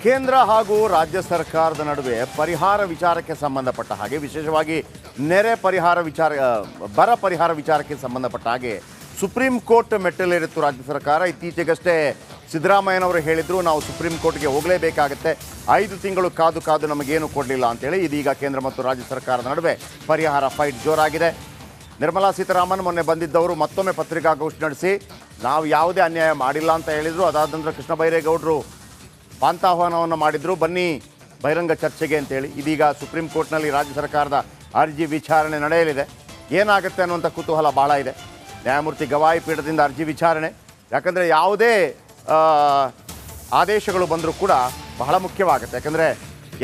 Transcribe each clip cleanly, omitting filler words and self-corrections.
ಕೇಂದ್ರ ಹಾಗೂ ರಾಜ್ಯ ಸರ್ಕಾರದ ನಡುವೆ ಪರಿಹಾರ ವಿಚಾರಕ್ಕೆ ಸಂಬಂಧಪಟ್ಟ ಹಾಗೆ, ವಿಶೇಷವಾಗಿ ನೆರೆ ಪರಿಹಾರ ಬರ ಪರಿಹಾರ ವಿಚಾರಕ್ಕೆ ಸಂಬಂಧಪಟ್ಟ ಹಾಗೆ ಸುಪ್ರೀಂ ಕೋರ್ಟ್ ಮೆಟ್ಟಲೇರಿತ್ತು ರಾಜ್ಯ ಸರ್ಕಾರ. ಇತ್ತೀಚೆಗಷ್ಟೇ ಸಿದ್ದರಾಮಯ್ಯನವರು ಹೇಳಿದ್ರು, ನಾವು ಸುಪ್ರೀಂ ಕೋರ್ಟ್ಗೆ ಹೋಗಲೇಬೇಕಾಗತ್ತೆ, 5 ತಿಂಗಳು ಕಾದು ನಮಗೇನು ಕೊಡಲಿಲ್ಲ ಅಂತೇಳಿ. ಇದೀಗ ಕೇಂದ್ರ ಮತ್ತು ರಾಜ್ಯ ಸರ್ಕಾರದ ನಡುವೆ ಪರಿಹಾರ ಫೈಟ್ ಜೋರಾಗಿದೆ. ನಿರ್ಮಲಾ ಸೀತಾರಾಮನ್ ಮೊನ್ನೆ ಬಂದಿದ್ದವರು ಮತ್ತೊಮ್ಮೆ ಪತ್ರಿಕಾಗೋಷ್ಠಿ ನಡೆಸಿ ನಾವು ಯಾವುದೇ ಅನ್ಯಾಯ ಮಾಡಿಲ್ಲ ಅಂತ ಹೇಳಿದರು. ಅದಾದ ನಂತರ ಕೃಷ್ಣ ಬೈರೇಗೌಡರು ಪಾಂತಾಹ್ವಾನವನ್ನು ಮಾಡಿದ್ರು, ಬನ್ನಿ ಬಹಿರಂಗ ಚರ್ಚೆಗೆ ಅಂತೇಳಿ. ಇದೀಗ ಸುಪ್ರೀಂ ಕೋರ್ಟ್ನಲ್ಲಿ ರಾಜ್ಯ ಸರ್ಕಾರದ ಅರ್ಜಿ ವಿಚಾರಣೆ ನಡೆಯಲಿದೆ. ಏನಾಗುತ್ತೆ ಅನ್ನುವಂಥ ಕುತೂಹಲ ಭಾಳ ಇದೆ. ನ್ಯಾಯಮೂರ್ತಿ ಗವಾಯಿ ಪೀಠದಿಂದ ಅರ್ಜಿ ವಿಚಾರಣೆ, ಯಾಕಂದರೆ ಯಾವುದೇ ಆದೇಶಗಳು ಬಂದರೂ ಕೂಡ ಬಹಳ ಮುಖ್ಯವಾಗುತ್ತೆ. ಯಾಕಂದರೆ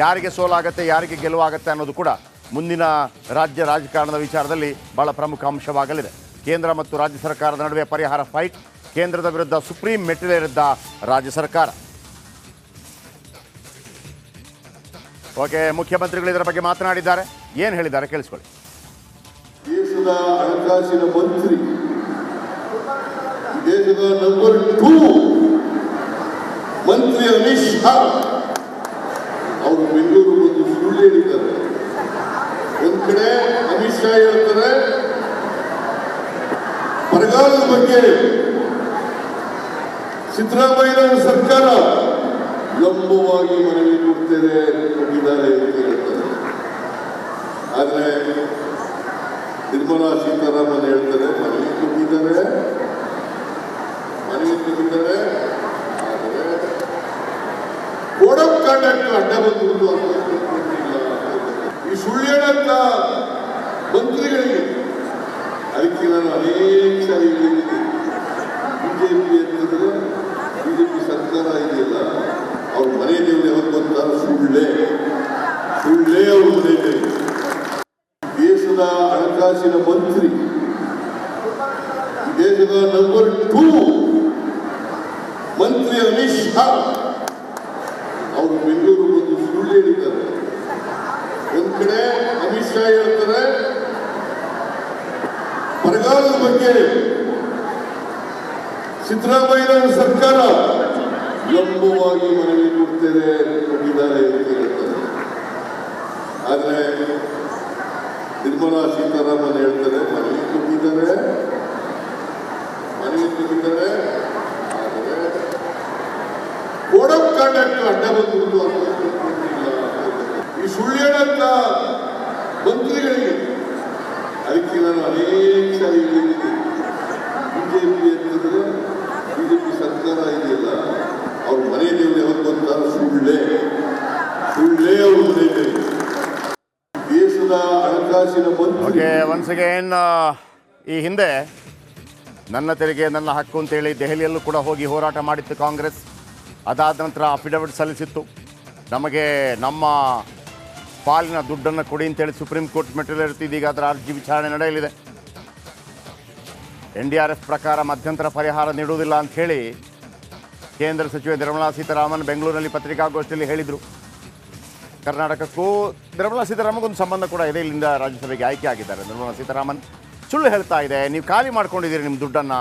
ಯಾರಿಗೆ ಸೋಲಾಗುತ್ತೆ, ಯಾರಿಗೆ ಗೆಲುವಾಗುತ್ತೆ ಅನ್ನೋದು ಕೂಡ ಮುಂದಿನ ರಾಜಕಾರಣದ ವಿಚಾರದಲ್ಲಿ ಬಹಳ ಪ್ರಮುಖ ಅಂಶವಾಗಲಿದೆ. ಕೇಂದ್ರ ಮತ್ತು ರಾಜ್ಯ ಸರ್ಕಾರದ ನಡುವೆ ಪರಿಹಾರ ಫೈಟ್. ಕೇಂದ್ರದ ವಿರುದ್ಧ ಸುಪ್ರೀಂ ಮೆಟ್ಟಿಲೇರಿದ್ದ ರಾಜ್ಯ ಸರ್ಕಾರ. ಓಕೆ, ಮುಖ್ಯಮಂತ್ರಿಗಳು ಇದರ ಬಗ್ಗೆ ಮಾತನಾಡಿದ್ದಾರೆ. ಏನು ಹೇಳಿದ್ದಾರೆ ಕೇಳಿಸ್ಕೊಳ್ಳಿ. ದೇಶದ ಹಣಕಾಸಿನ ಮಂತ್ರಿ, ದೇಶದ ನಂಬರ್ 2 ಮಂತ್ರಿ ಅಮಿತ್ ಶಾ ಅವರು ಬೆಂಗಳೂರು ಬಂದು ಸುಳ್ಳು ಹೇಳಿದ್ದಾರೆ. ಒಂದ್ ಕಡೆ ಅಮಿತ್ ಶಾ ಹೇಳ್ತಾರೆ ಬರಗಾಲದ ಬಗ್ಗೆ ಸಿದ್ದರಾಮಯ್ಯ ಸರ್ಕಾರ ಲಂಬವಾಗಿ ಮನವಿ ಕೊಟ್ಟಿದ್ದಾರೆ ಅಂತ ಹೇಳ್ತಾರೆ. ಆದ್ರೆ ನಿರ್ಮಲಾ ಸೀತಾರಾಮನ್ ಹೇಳ್ತಾರೆ ಮನವಿ ಕೊಟ್ಟಿದ್ದಾರೆ. ಆದರೆ ಕೋಡ್ ಆಫ್ ಕಾಂಡಕ್ಟ್ ಅಡ್ಡ ಬಂದು ಈ ಸುಳ್ಳು ಹೇಳಂತ ಮಂತ್ರಿಗಳಿಗೆ. ಅದಕ್ಕೆ ನಾನು ಅನೇಕ ಸಾರಿ ಹೇಳಿದ್ದೀನಿ, ಬಿಜೆಪಿ ಅಂತಂದ್ರೆ ಬಿಜೆಪಿ ಸರ್ಕಾರ ಇದೆಯಲ್ಲ, ಅವ್ರ ಮನೆ ದೇವರು ಯಾವಾಗ ಬಂತಾರೆ ಸುಳ್ಳೇ ಅವ್ರ ಮನೆ ದೇವರು. ದೇಶದ ಹಣಕಾಸಿನ ಮಂತ್ರಿ, ದೇಶದ ನಂಬರ್ 2 ಮಂತ್ರಿ ಅಮಿತ್ ಶಾ ಅವರು ಬೆಂಗಳೂರು ಬಂದು ಸುಳ್ಳು ಹೇಳಿದ್ದಾರೆ. ಒಂದ್ ಕಡೆ ಅಮಿತ್ ಶಾ ಹೇಳ್ತಾರೆ ಬರಗಾಲದ ಬಗ್ಗೆ ಸಿದ್ದರಾಮಯ್ಯ ಸರ್ಕಾರ ಲಂಬವಾಗಿ ಮನವಿ ಕೊಟ್ಟಿದ್ದಾರೆ ಅಂತ ಹೇಳ್ತಾರೆ. ಆದ್ರೆ ನಿರ್ಮಲಾ ಸೀತಾರಾಮನ್ ಹೇಳ್ತಾರೆ ಮನವಿ ಕೊಟ್ಟಿದ್ದಾರೆ. ಆದರೆ ಕೋಡ್ ಆಫ್ ಕಾಂಡಕ್ಟ್ ಅಡ್ಡ ಬಂದು ಈ ಸುಳ್ಳು ಹೇಳಂತ ಮಂತ್ರಿಗಳಿಗೆ. ಅದಕ್ಕೆ ನಾನು ಅನೇಕ ಸಾರಿ ಹೇಳಿದ್ದೀನಿ, ಬಿಜೆಪಿ ಅಂತಂದ್ರೆ ಬಿಜೆಪಿ ಸರ್ಕಾರ ಇದೆಯಲ್ಲ, ಅವ್ರ ಮನೆ ದೇವರು ಯಾವಾಗ ಬಂತಾರೆ ಸುಳ್ಳೇ ಅವ್ರ ಮನೆ ದೇವರು. ದೇಶದ ಹಣಕಾಸಿನ ಮಂತ್ರಿ. ಒನ್ಸ್ ಅಗೇನ್, ಈ ಹಿಂದೆ ನನ್ನ ತೆರಿಗೆ ನನ್ನ ಹಕ್ಕು ಅಂತೇಳಿ ದೆಹಲಿಯಲ್ಲೂ ಕೂಡ ಹೋಗಿ ಹೋರಾಟ ಮಾಡಿತ್ತು ಕಾಂಗ್ರೆಸ್. ಅದಾದ ನಂತರ ಅಫಿಡವಿಟ್ ಸಲ್ಲಿಸಿತ್ತು, ನಮಗೆ ನಮ್ಮ ಪಾಲಿನ ದುಡ್ಡನ್ನು ಕೊಡಿ ಅಂತೇಳಿ ಸುಪ್ರೀಂ ಕೋರ್ಟ್ ಮೆಟ್ಟಿಲೇರಿತ್ತು. ಇದೀಗ ಅದರ ಅರ್ಜಿ ವಿಚಾರಣೆ ನಡೆಯಲಿದೆ. NDRF ಪ್ರಕಾರ ಮಧ್ಯಂತರ ಪರಿಹಾರ ನೀಡುವುದಿಲ್ಲ ಅಂಥೇಳಿ ಕೇಂದ್ರ ಸಚಿವೆ ನಿರ್ಮಲಾ ಸೀತಾರಾಮನ್ ಬೆಂಗಳೂರಿನಲ್ಲಿ ಪತ್ರಿಕಾಗೋಷ್ಠಿಯಲ್ಲಿ ಹೇಳಿದರು. ಕರ್ನಾಟಕಕ್ಕೂ ನಿರ್ಮಲಾ ಸೀತಾರಾಮನ್ಗೊಂದು ಸಂಬಂಧ ಕೂಡ ಇದೆ. ಇಲ್ಲಿಂದ ರಾಜ್ಯಸಭೆಗೆ ಆಯ್ಕೆ ಆಗಿದ್ದಾರೆ ನಿರ್ಮಲಾ ಸೀತಾರಾಮನ್. ಸುಳ್ಳು ಹೇಳ್ತಾ ಇದೆ, ನೀವು ಖಾಲಿ ಮಾಡ್ಕೊಂಡಿದ್ದೀರಿ ನಿಮ್ಮ ದುಡ್ಡನ್ನು,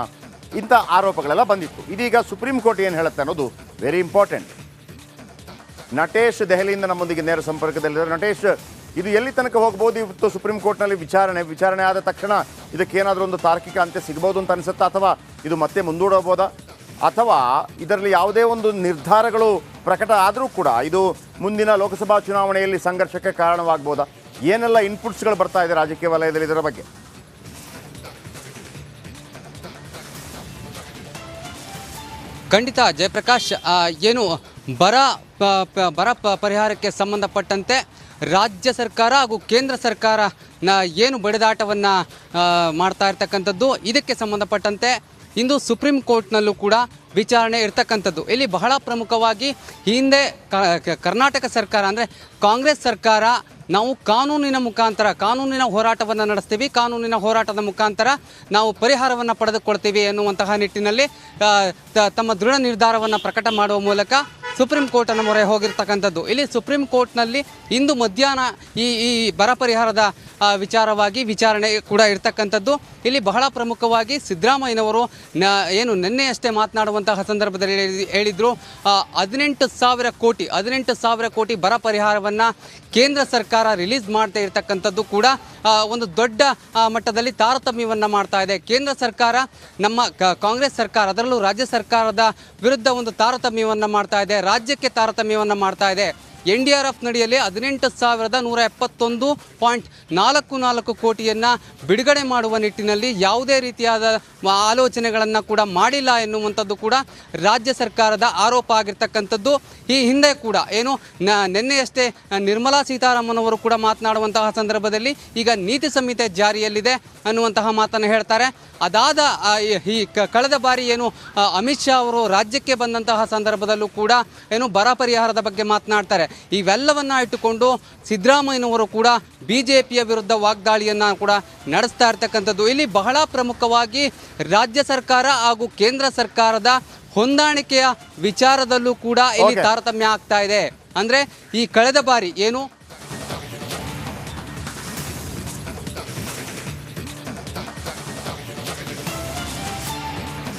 ಇಂಥ ಆರೋಪಗಳೆಲ್ಲ ಬಂದಿತ್ತು. ಇದೀಗ ಸುಪ್ರೀಂ ಕೋರ್ಟ್ ಏನು ಹೇಳುತ್ತೆ ಅನ್ನೋದು ವೆರಿ ಇಂಪಾರ್ಟೆಂಟ್. ನಟೇಶ್ ದೆಹಲಿಯಿಂದ ನಮ್ಮೊಂದಿಗೆ ನೇರ ಸಂಪರ್ಕದಲ್ಲಿದ್ದಾರೆ. ನಟೇಶ್, ಇದು ಎಲ್ಲಿ ತನಕ ಹೋಗ್ಬೋದು ಇವತ್ತು ಸುಪ್ರೀಂ ಕೋರ್ಟ್ನಲ್ಲಿ ವಿಚಾರಣೆ ಆದ ತಕ್ಷಣ ಇದಕ್ಕೇನಾದರೂ ಒಂದು ತಾರ್ಕಿಕ ಅಂತ್ಯ ಸಿಗ್ಬೋದು ಅಂತ ಅನಿಸುತ್ತಾ, ಅಥವಾ ಇದು ಮತ್ತೆ ಮುಂದೂಡಬಹುದಾ, ಅಥವಾ ಇದರಲ್ಲಿ ಯಾವುದೇ ಒಂದು ನಿರ್ಧಾರಗಳು ಪ್ರಕಟ ಆದರೂ ಕೂಡ ಇದು ಮುಂದಿನ ಲೋಕಸಭಾ ಚುನಾವಣೆಯಲ್ಲಿ ಸಂಘರ್ಷಕ್ಕೆ ಕಾರಣವಾಗ್ಬೋದಾ? ಏನೆಲ್ಲ ಇನ್ಪುಟ್ಸ್ಗಳು ಬರ್ತಾ ಇದೆ ರಾಜಕೀಯ ವಲಯದಲ್ಲಿ ಇದರ ಬಗ್ಗೆ? ಖಂಡಿತ ಜಯಪ್ರಕಾಶ್, ಏನು ಬರ ಪರಿಹಾರಕ್ಕೆ ಸಂಬಂಧಪಟ್ಟಂತೆ ರಾಜ್ಯ ಸರ್ಕಾರ ಹಾಗೂ ಕೇಂದ್ರ ಸರ್ಕಾರ ಏನು ಬಡಿದಾಟವನ್ನು ಮಾಡ್ತಾ ಇರ್ತಕ್ಕಂಥದ್ದು, ಇದಕ್ಕೆ ಸಂಬಂಧಪಟ್ಟಂತೆ ಇಂದು ಸುಪ್ರೀಂ ಕೋರ್ಟ್ನಲ್ಲೂ ಕೂಡ ವಿಚಾರಣೆ ಇರ್ತಕ್ಕಂಥದ್ದು. ಇಲ್ಲಿ ಬಹಳ ಪ್ರಮುಖವಾಗಿ ಹಿಂದೆ ಕರ್ನಾಟಕ ಸರ್ಕಾರ ಅಂದರೆ ಕಾಂಗ್ರೆಸ್ ಸರ್ಕಾರ ನಾವು ಕಾನೂನಿನ ಹೋರಾಟವನ್ನು ನಡೆಸ್ತೀವಿ, ಕಾನೂನಿನ ಹೋರಾಟದ ಮುಖಾಂತರ ನಾವು ಪರಿಹಾರವನ್ನು ಪಡೆದುಕೊಳ್ತೀವಿ ಎನ್ನುವಂತಹ ನಿಟ್ಟಿನಲ್ಲಿ ತಮ್ಮ ದೃಢ ನಿರ್ಧಾರವನ್ನು ಪ್ರಕಟ ಮಾಡುವ ಮೂಲಕ ಸುಪ್ರೀಂ ಕೋರ್ಟನ್ನು ಮೊರೆ ಹೋಗಿರ್ತಕ್ಕಂಥದ್ದು. ಇಲ್ಲಿ ಸುಪ್ರೀಂ ಕೋರ್ಟ್ನಲ್ಲಿ ಇಂದು ಮಧ್ಯಾಹ್ನ ಈ ಬರ ಪರಿಹಾರದ ವಿಚಾರವಾಗಿ ವಿಚಾರಣೆ ಕೂಡ ಇರ್ತಕ್ಕಂಥದ್ದು. ಇಲ್ಲಿ ಬಹಳ ಪ್ರಮುಖವಾಗಿ ಸಿದ್ದರಾಮಯ್ಯನವರು ಏನು ನಿನ್ನೆಯಷ್ಟೇ ಮಾತನಾಡುವಂತಹ ಸಂದರ್ಭದಲ್ಲಿ ಹೇಳಿದರು, 18,000 ಕೋಟಿ ಬರ ಪರಿಹಾರವನ್ನು ಕೇಂದ್ರ ಸರ್ಕಾರ ರಿಲೀಸ್ ಮಾಡ್ತಾ ಇರ್ತಕ್ಕಂಥದ್ದು ಕೂಡ ಒಂದು ದೊಡ್ಡ ಮಟ್ಟದಲ್ಲಿ ತಾರತಮ್ಯವನ್ನು ಮಾಡ್ತಾ ಇದೆ. ಕೇಂದ್ರ ಸರ್ಕಾರ ನಮ್ಮ ಕಾಂಗ್ರೆಸ್ ಸರ್ಕಾರ, ಅದರಲ್ಲೂ ರಾಜ್ಯ ಸರ್ಕಾರದ ವಿರುದ್ಧ ಒಂದು ತಾರತಮ್ಯವನ್ನು ಮಾಡ್ತಾ ಇದೆ, ರಾಜ್ಯಕ್ಕೆ ತಾರತಮ್ಯವನ್ನು ಮಾಡ್ತಾ ಇದೆ. NDRF ನಡಿಯಲ್ಲಿ 18,171.44 ಕೋಟಿಯನ್ನು ಬಿಡುಗಡೆ ಮಾಡುವ ನಿಟ್ಟಿನಲ್ಲಿ ಯಾವುದೇ ರೀತಿಯಾದ ಆಲೋಚನೆಗಳನ್ನು ಕೂಡ ಮಾಡಿಲ್ಲ ಎನ್ನುವಂಥದ್ದು ಕೂಡ ರಾಜ್ಯ ಸರ್ಕಾರದ ಆರೋಪ ಆಗಿರ್ತಕ್ಕಂಥದ್ದು. ಈ ಹಿಂದೆ ಕೂಡ ಏನು ನಿನ್ನೆಯಷ್ಟೇ ನಿರ್ಮಲಾ ಸೀತಾರಾಮನ್ ಅವರು ಕೂಡ ಮಾತನಾಡುವಂತಹ ಸಂದರ್ಭದಲ್ಲಿ ಈಗ ನೀತಿ ಸಂಹಿತೆ ಜಾರಿಯಲ್ಲಿದೆ ಅನ್ನುವಂತಹ ಮಾತನ್ನು ಹೇಳ್ತಾರೆ. ಅದಾದ ಈ ಕಳೆದ ಬಾರಿ ಏನು ಅಮಿತ್ ಶಾ ಅವರು ರಾಜ್ಯಕ್ಕೆ ಬಂದಂತಹ ಸಂದರ್ಭದಲ್ಲೂ ಕೂಡ ಏನು ಬರ ಪರಿಹಾರದ ಬಗ್ಗೆ ಮಾತನಾಡ್ತಾರೆ. ಇವೆಲ್ಲವನ್ನ ಇಟ್ಟುಕೊಂಡು ಸಿದ್ದರಾಮಯ್ಯನವರು ಕೂಡ BJPಯ ವಿರುದ್ಧ ವಾಗ್ದಾಳಿಯನ್ನು ಕೂಡ ನಡೆಸ್ತಾ ಇರ್ತಕ್ಕಂಥದ್ದು. ಇಲ್ಲಿ ಬಹಳ ಪ್ರಮುಖವಾಗಿ ರಾಜ್ಯ ಸರ್ಕಾರ ಹಾಗೂ ಕೇಂದ್ರ ಸರ್ಕಾರದ ಹೊಂದಾಣಿಕೆಯ ವಿಚಾರದಲ್ಲೂ ಕೂಡ ಇಲ್ಲಿ ತಾರತಮ್ಯ ಆಗ್ತಾ ಇದೆ. ಅಂದರೆ ಈ ಕಳೆದ ಬಾರಿ ಏನು